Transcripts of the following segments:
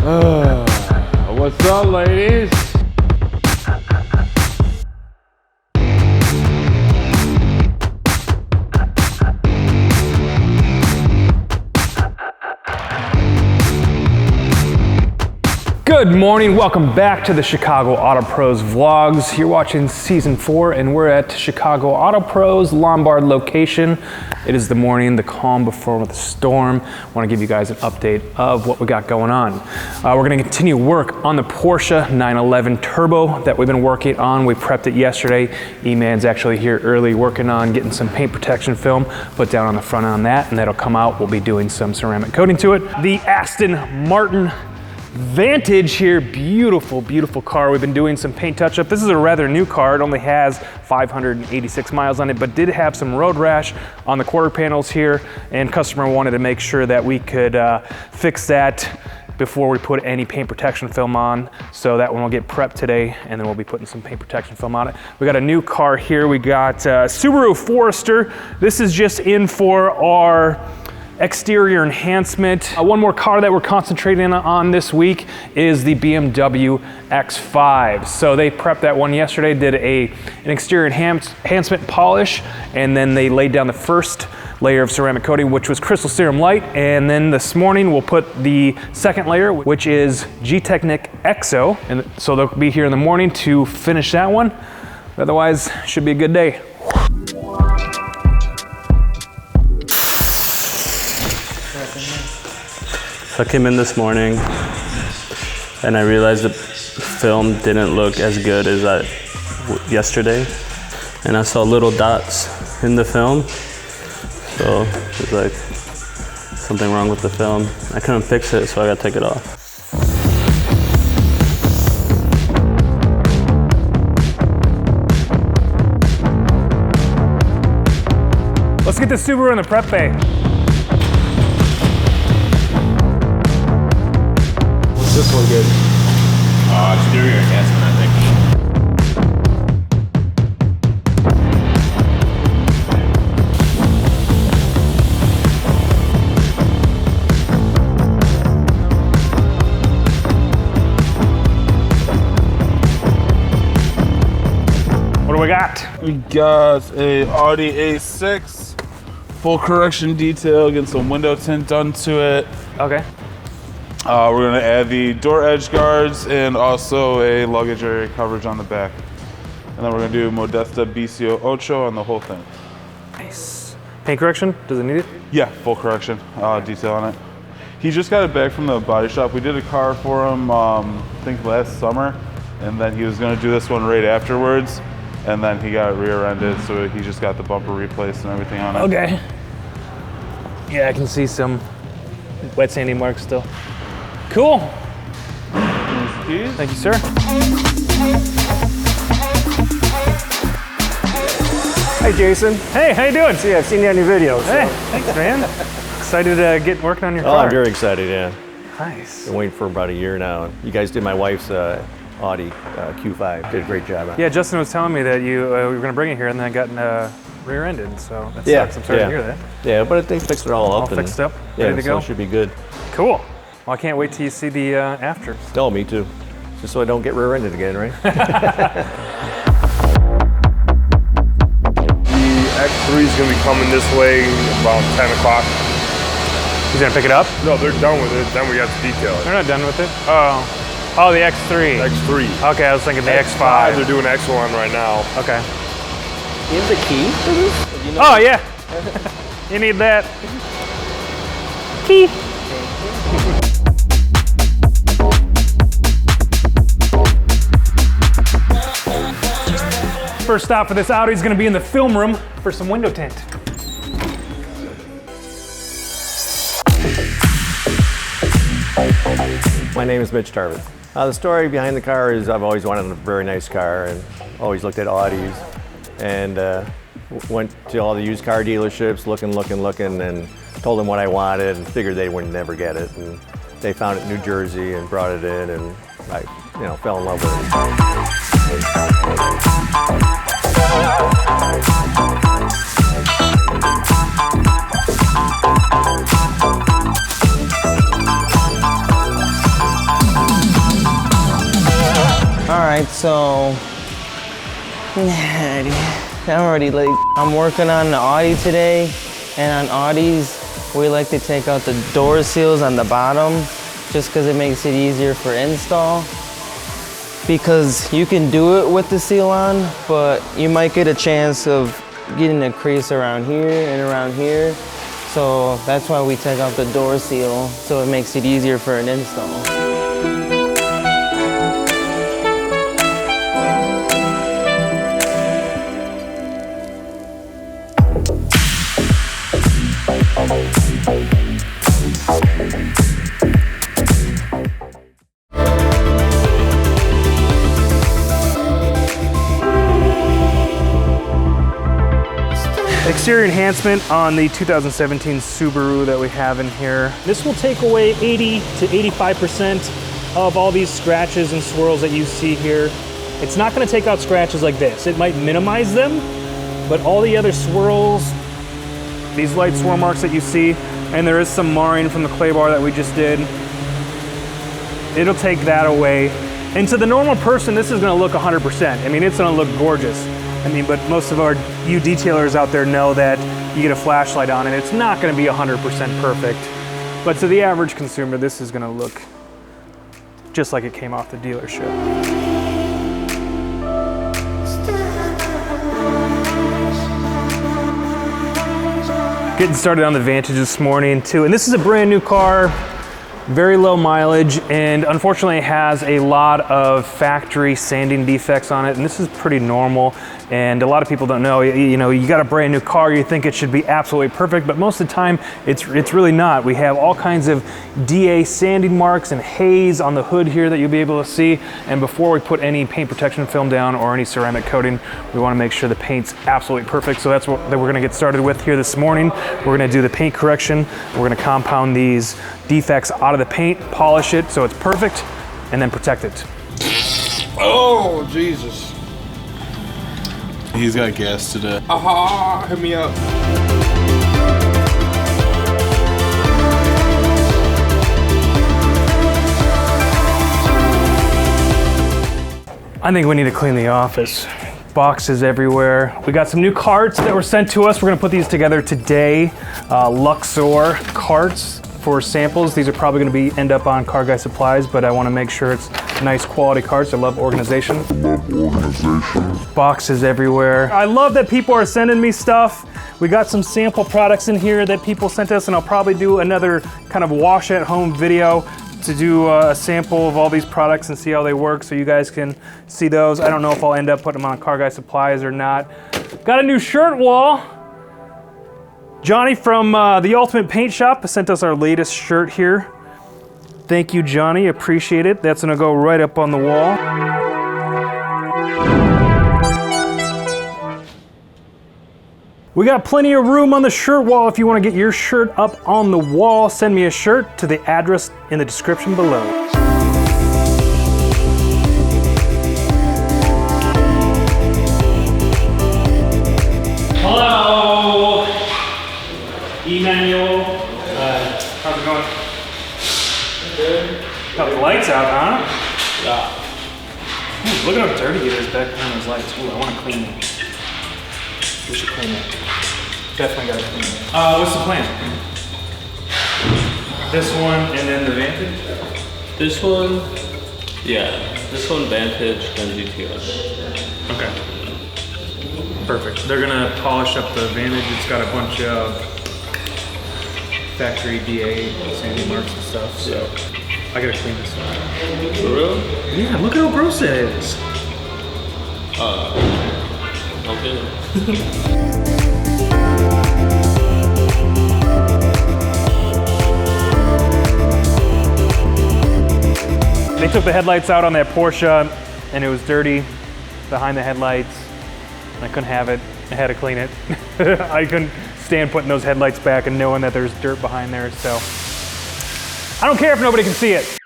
What's up, ladies? Good morning, welcome back to the Chicago Auto Pros vlogs. You're watching season 4 and we're at Chicago Auto Pros Lombard location. It is the morning, the calm before the storm. I want to give you guys an update of what we got going on. We're going to continue work on the Porsche 911 Turbo that we've been working on. We prepped it yesterday. E-Man's actually here early working on getting some paint protection film put down on the front on that, and that'll come out. We'll be doing some ceramic coating to it. The Aston Martin Vantage here, beautiful, beautiful car. We've been doing some paint touch-up. This is a rather new car. It only has 586 miles on it, but did have some road rash on the quarter panels here, and customer wanted to make sure that we could fix that before we put any paint protection film on. So that one will get prepped today, and then we'll be putting some paint protection film on it. We got a new car here. We got Subaru Forester. This is just in for our exterior enhancement. One more car that we're concentrating on this week is the Bmw X5. So they prepped that one yesterday, did an exterior enhancement polish, and then they laid down the first layer of ceramic coating, which was Crystal Serum Light. And then this morning we'll put the second layer, which is G-Technic EXO. And so they'll be here in the morning to finish that one. Otherwise, should be a good day. So I came in this morning and I realized the film didn't look as good as yesterday. And I saw little dots in the film. So it was like something wrong with the film. I couldn't fix it, so I gotta take it off. Let's get the Subaru in the prep bay. This one good? Exterior enhancement, I think. What do we got? We got a Audi A6, full correction detail, getting some window tint done to it. Okay. We're gonna add the door edge guards and also a luggage area coverage on the back. And then we're gonna do Modesta BCO Ocho on the whole thing. Nice. Paint correction, does it need it? Yeah, full correction detail on it. He just got it back from the body shop. We did a car for him, I think last summer, and then he was gonna do this one right afterwards, and then he got rear-ended, so he just got the bumper replaced and everything on it. Okay. Yeah, I can see some wet sandy marks still. Cool. Thank you, sir. Hey, Jason. Hey, how you doing? See, I've seen you on your videos. Hey, thanks, man. Excited to get working on your car. Oh, I'm very excited, yeah. Nice. Been waiting for about a year now. You guys did my wife's Audi Q5. Did a great job on it. Yeah, Justin was telling me that you were going to bring it here and then got rear-ended, so that sucks. I'm sorry to hear that. Yeah, but they fixed it all up. All fixed up, yeah, ready to go? So it should be good. Cool. Well, I can't wait till you see the after. Oh, me too. Just so I don't get rear-ended again, right? The X3 is going to be coming this way about 10 o'clock. He's going to pick it up? No, they're done with it. Then we got to detail it. They're not done with it? Oh, the X3. X3. Okay, I was thinking the X5. They're doing X1 right now. Okay. You have the key for this? You know Oh, yeah. You need that. Key. First stop for this Audi is going to be in the film room for some window tint. My name is Mitch Tarvin. The story behind the car is I've always wanted a very nice car and always looked at Audis, and went to all the used car dealerships looking, and told them what I wanted and figured they would never get it. And they found it in New Jersey and brought it in, and I fell in love with it. So, I'm already late. I'm working on the Audi today, and on Audis, we like to take out the door seals on the bottom just because it makes it easier for install. Because you can do it with the seal on, but you might get a chance of getting a crease around here and around here. So that's why we take out the door seal, so it makes it easier for an install. Exterior enhancement on the 2017 Subaru that we have in here. This will take away 80 to 85% of all these scratches and swirls that you see here. It's not going to take out scratches like this. It might minimize them, but all the other swirls, these light swirl marks that you see, and there is some marring from the clay bar that we just did, it'll take that away. And to the normal person, this is going to look 100%. I mean, it's going to look gorgeous. I mean, but most of you detailers out there know that you get a flashlight on and it's not going to be 100% perfect. But to the average consumer, this is going to look just like it came off the dealership. Getting started on the Vantage this morning too, and this is a brand new car. Very low mileage, and unfortunately it has a lot of factory sanding defects on it, and this is pretty normal. And a lot of people don't know, you know, you got a brand new car, you think it should be absolutely perfect, but most of the time it's really not. We have all kinds of DA sanding marks and haze on the hood here that you'll be able to see. And before we put any paint protection film down or any ceramic coating, we want to make sure the paint's absolutely perfect. So that's what we're going to get started with here this morning. We're going to do the paint correction. We're going to compound these defects out of the paint, polish it so it's perfect, and then protect it. Oh, Jesus. He's got gas today. Aha, hit me up. I think we need to clean the office. Boxes everywhere. We got some new carts that were sent to us. We're gonna put these together today. Luxor carts for samples. These are probably gonna end up on Car Guy Supplies, but I wanna make sure it's nice quality carts. I love organization. Boxes everywhere. I love that people are sending me stuff. We got some sample products in here that people sent us, and I'll probably do another kind of wash at home video to do a sample of all these products and see how they work so you guys can see those. I don't know if I'll end up putting them on Car Guy Supplies or not. Got a new shirt wall. Johnny from the Ultimate Paint Shop sent us our latest shirt here. Thank you, Johnny, appreciate it. That's gonna go right up on the wall. We got plenty of room on the shirt wall. If you wanna get your shirt up on the wall, send me a shirt to the address in the description below. Hello, Emmanuel. How's it going? Good. Got the lights out, huh? Yeah. Ooh, look at how dirty it is back behind those lights. Ooh, I want to clean them. We should clean it. Definitely gotta clean it. What's the plan? This one and then the Vantage? This one, yeah. This one Vantage, then GTR. Okay. Perfect. They're gonna polish up the Vantage. It's got a bunch of factory DA sanding marks and stuff, so I gotta clean this one. For real? Yeah, look at how gross it is. Okay. They took the headlights out on that Porsche and it was dirty behind the headlights. I couldn't have it. I had to clean it. I couldn't stand putting those headlights back and knowing that there's dirt behind there, so. I don't care if nobody can see it.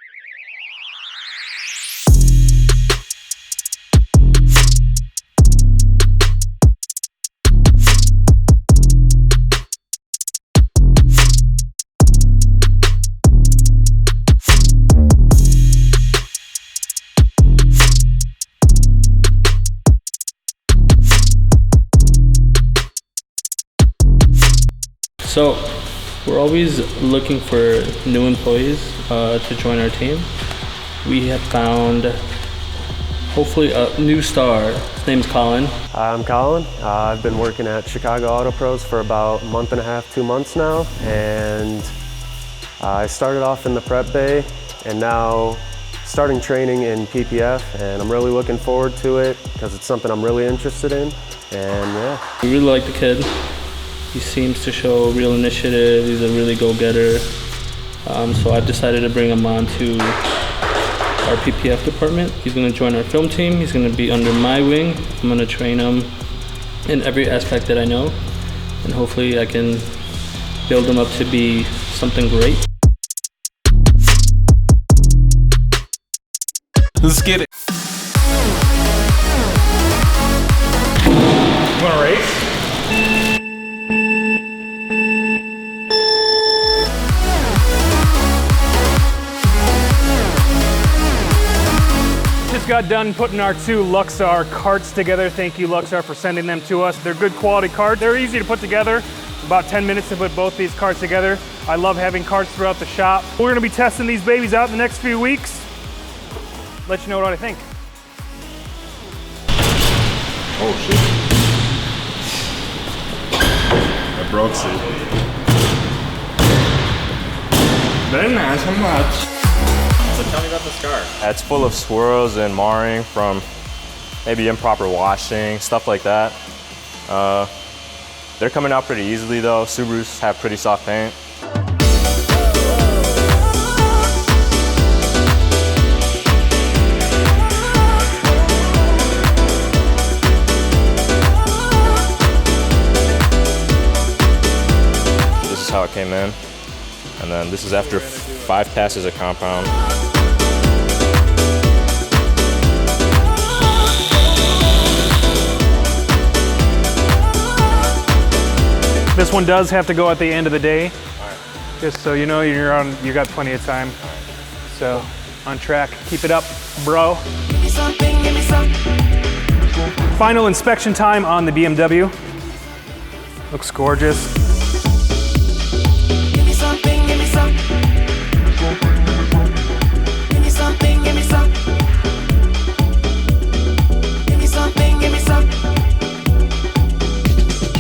So we're always looking for new employees to join our team. We have found hopefully a new star. His name's Colin. I'm Colin. I've been working at Chicago Auto Pros for about a month and a half, 2 months now, and I started off in the prep bay and now starting training in PPF, and I'm really looking forward to it because it's something I'm really interested in, and yeah. We really like the kid. He seems to show real initiative. He's a really go-getter. So I've decided to bring him on to our PPF department. He's gonna join our film team. He's gonna be under my wing. I'm gonna train him in every aspect that I know, and hopefully I can build him up to be something great. Let's get it. You wanna race? Just got done putting our 2 Luxar carts together. Thank you, Luxar, for sending them to us. They're good quality carts. They're easy to put together. About 10 minutes to put both these carts together. I love having carts throughout the shop. We're gonna be testing these babies out in the next few weeks. Let you know what I think. Oh shit. I broke it. Very nice, how much? So tell me about this car. It's full of swirls and marring from maybe improper washing, stuff like that. They're coming out pretty easily though. Subarus have pretty soft paint. This is how it came in. And then this is after 5 passes of compound. This one does have to go at the end of the day. Just so you know, you got plenty of time. So, on track, keep it up, bro. Final inspection time on the BMW. Looks gorgeous.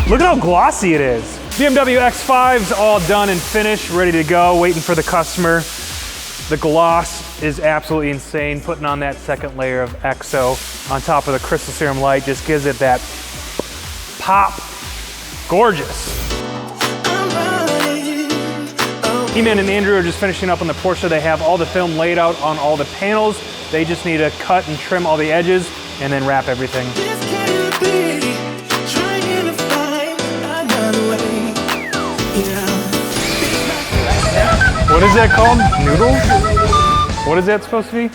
Look at how glossy it is. Bmw X5's all done and finished, ready to go, waiting for the customer. The gloss is absolutely insane. Putting on that second layer of EXO on top of the crystal serum light just gives it that pop. Gorgeous. E-Man and Andrew are just finishing up on the Porsche. They have all the film laid out on all the panels. They just need to cut and trim all the edges and then wrap everything. What is that called? Noodle? What is that supposed to be?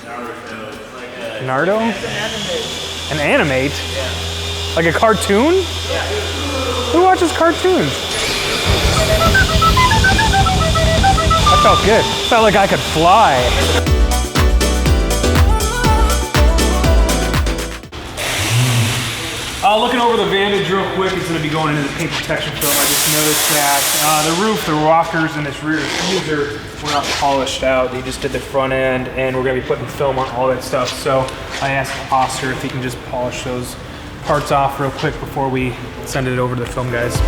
Nardo? An animate? Yeah. Like a cartoon? Yeah. Who watches cartoons? That felt good. Felt like I could fly. Looking over the Vantage real quick, it's going to be going into the paint protection film. I just noticed that the roof, the rockers, and this rear diffuser were not polished out. They just did the front end, and we're going to be putting film on all that stuff. So I asked Oscar if he can just polish those parts off real quick before we send it over to the film guys.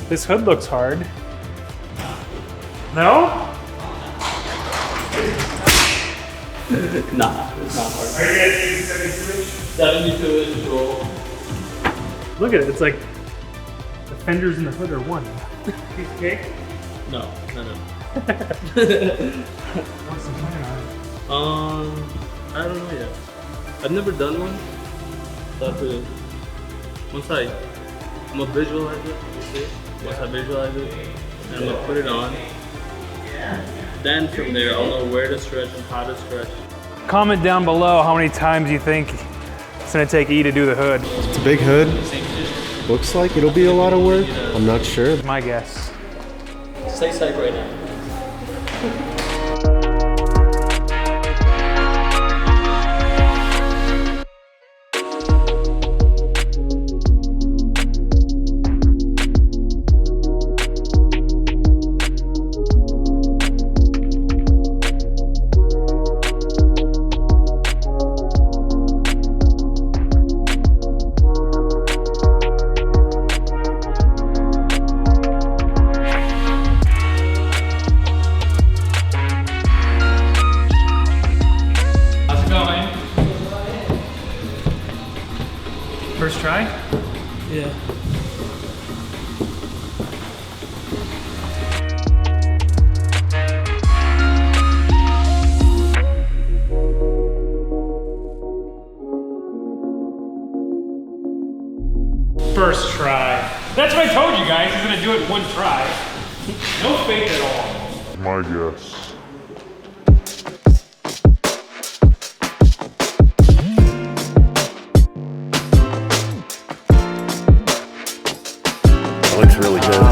This hood looks hard. No? Nah, it's not hard. Are you guys using 72 inch? 72 inch roll. Look at it, it's like the fenders in the hood are one. Piece of cake? No. What's the plan on it? I don't know yet. I've never done one. So I have to, once I'm gonna visualize it, we'll see. once I visualize it, and I'm gonna put it on. Then from there, I'll know where to stretch and how to stretch. Comment down below how many times you think it's gonna take E to do the hood. It's a big hood. Looks like it'll be a lot of work. I'm not sure. My guess. Stay safe right now. First try? Yeah. First try. That's what I told you guys. He's gonna do it in one try. No faith at all. My guess. Looks really good.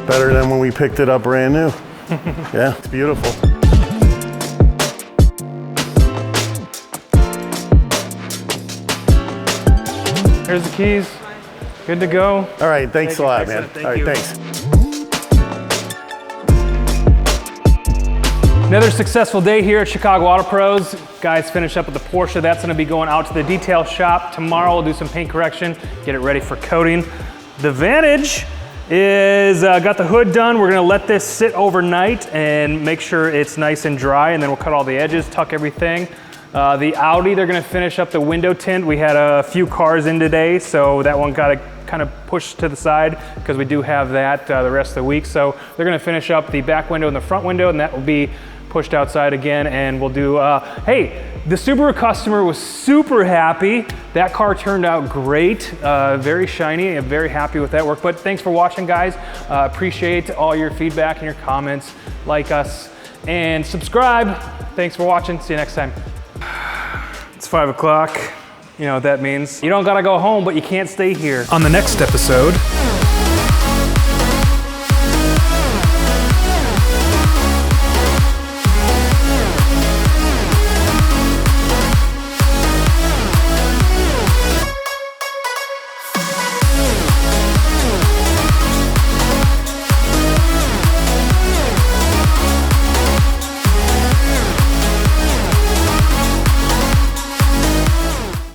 Better than when we picked it up brand new. Yeah, it's beautiful. Here's the keys. Good to go. All right, thanks a lot, man. Excellent. Thank All right, you. thanks. Another successful day here at Chicago Auto Pros. Guys, finish up with the Porsche. That's gonna be going out to the detail shop. Tomorrow we'll do some paint correction, get it ready for coating. The Vantage is got the hood done. We're gonna let this sit overnight and make sure it's nice and dry, and then we'll cut all the edges, tuck everything. The Audi, they're gonna finish up the window tint. We had a few cars in today, so that one got kind of pushed to the side because we do have that the rest of the week. So they're gonna finish up the back window and the front window, and that will be pushed outside again, and we'll do, hey, the Subaru customer was super happy. That car turned out great, very shiny. I'm very happy with that work, but thanks for watching, guys. Appreciate all your feedback and your comments. Like us and subscribe. Thanks for watching. See you next time. It's 5 o'clock. You know what that means. You don't gotta go home, but you can't stay here. On the next episode,